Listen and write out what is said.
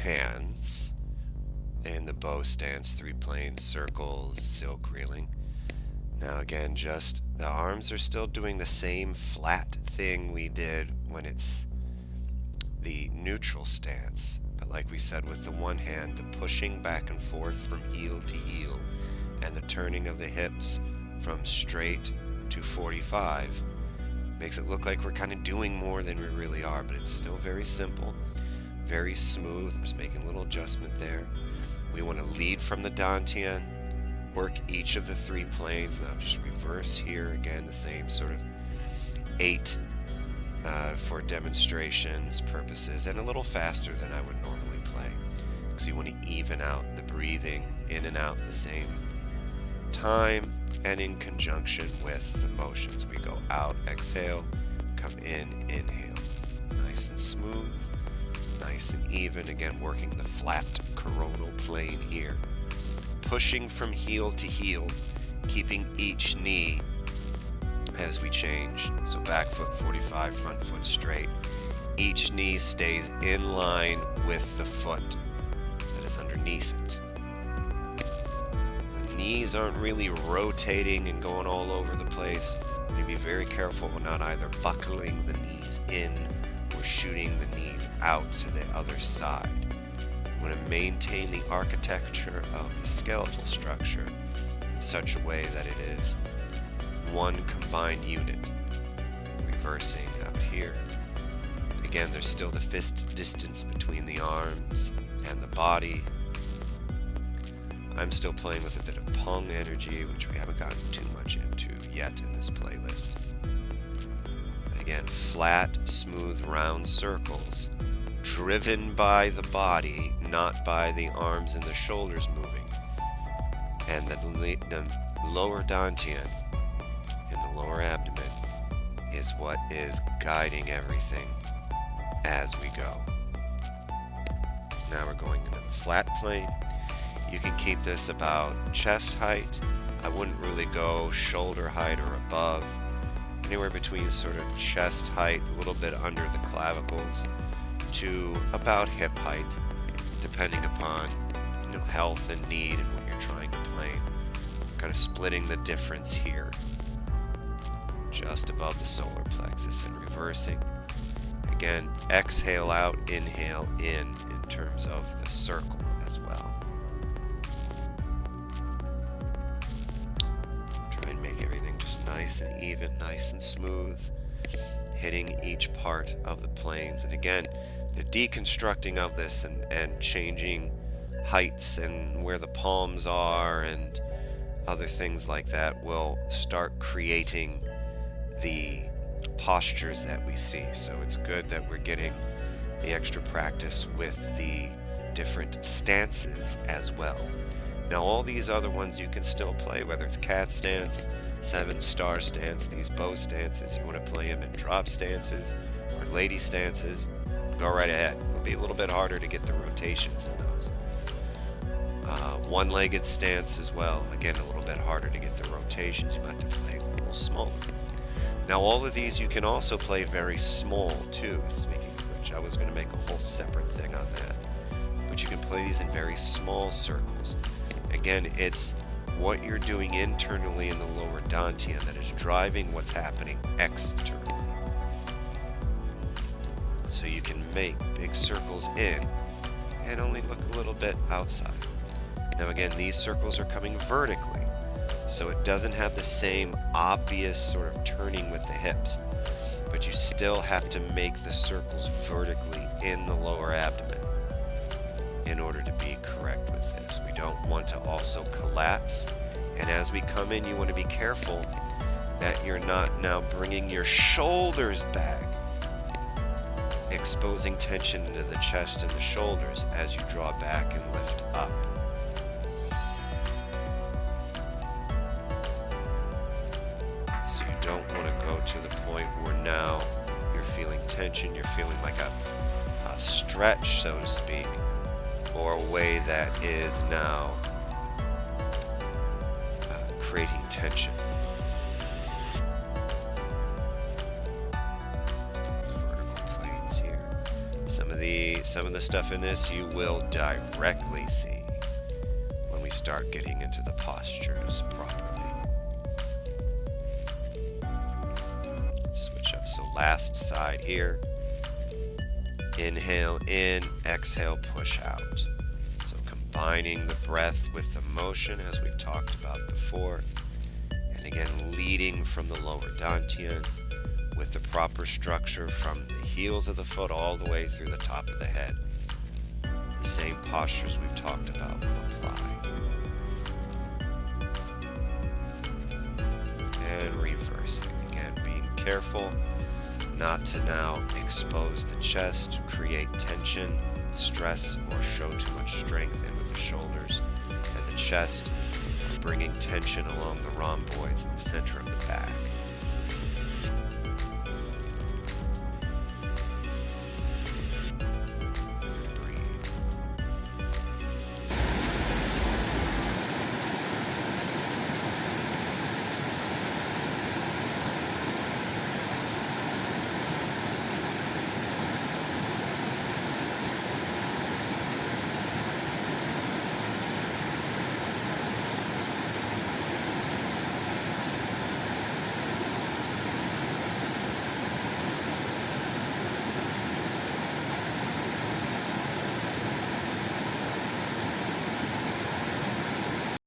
hands in the bow stance, 3 planes, circles, silk reeling. Now again, just the arms are still doing the same flat thing we did when it's the neutral stance. But like we said, with the one hand, the pushing back and forth from heel to heel and the turning of the hips from straight to 45 makes it look like we're kind of doing more than we really are, but it's still very simple, very smooth. I'm just making a little adjustment there. We want to lead from the dantian, work each of the 3 planes. Now just reverse here, again the same sort of 8 for demonstrations purposes, and a little faster than I would normally play, because you want to even out the breathing in and out the same time and in conjunction with the motions. We go out, exhale, come in, inhale. Nice and smooth, nice and even. Again, working the flat coronal plane here. Pushing from heel to heel, keeping each knee as we change. So back foot 45, front foot straight. Each knee stays in line with the foot that is underneath it. The knees aren't really rotating and going all over the place. You need to be very careful with not either buckling the knees in or shooting the knees out to the other side. You want to maintain the architecture of the skeletal structure in such a way that it is one combined unit. Reversing up here. Again, there's still the fist distance between the arms and the body. I'm still playing with a bit of Pong energy, which we haven't gotten too much into yet in this playlist. But again, flat, smooth, round circles, driven by the body, not by the arms and the shoulders moving. And the lower dantian in the lower abdomen is what is guiding everything as we go. Now we're going into the flat plane. You can keep this about chest height. I wouldn't really go shoulder height or above. Anywhere between sort of chest height, a little bit under the clavicles, to about hip height, depending upon health and need and what you're trying to plane. Kind of splitting the difference here, just above the solar plexus, and reversing. Again, exhale out, inhale in terms of the circle as well. Try and make everything just nice and even, nice and smooth, hitting each part of the planes. And again, the deconstructing of this and changing heights and where the palms are and other things like that will start creating the postures that we see. So it's good that we're getting the extra practice with the different stances as well. Now all these other ones you can still play, whether it's cat stance, 7-star stance, these bow stances, you want to play them in drop stances or lady stances, go right ahead. It'll be a little bit harder to get the rotations in those. One-legged stance as well, again a little bit harder to get the rotations. You might have to play a little smaller. Now all of these you can also play very small too. Speaking of which, I was going to make a whole separate thing on that. But you can play these in very small circles. Again, it's what you're doing internally in the lower dantian that is driving what's happening externally. So you can make big circles in and only look a little bit outside. Now again, these circles are coming vertically, so it doesn't have the same obvious sort of turning with the hips, but you still have to make the circles vertically in the lower abdomen in order to be correct with this. We don't want to also collapse, and as we come in, you want to be careful that you're not now bringing your shoulders back, exposing tension into the chest and the shoulders as you draw back and lift up. So you don't want to go to the point where now you're feeling tension, you're feeling like a stretch, so to speak, or a way that is now creating tension. These vertical planes here. Some of some of the stuff in this you will directly see when we start getting into the postures properly. Let's switch up. So last side here. Inhale in, exhale, push out. So combining the breath with the motion as we've talked about before. And again, leading from the lower dantian with the proper structure from the heels of the foot all the way through the top of the head. The same postures we've talked about will apply. And reversing. Again, being careful not to now expose the chest, create tension, stress, or show too much strength in with the shoulders and the chest, bringing tension along the rhomboids in the center of the back.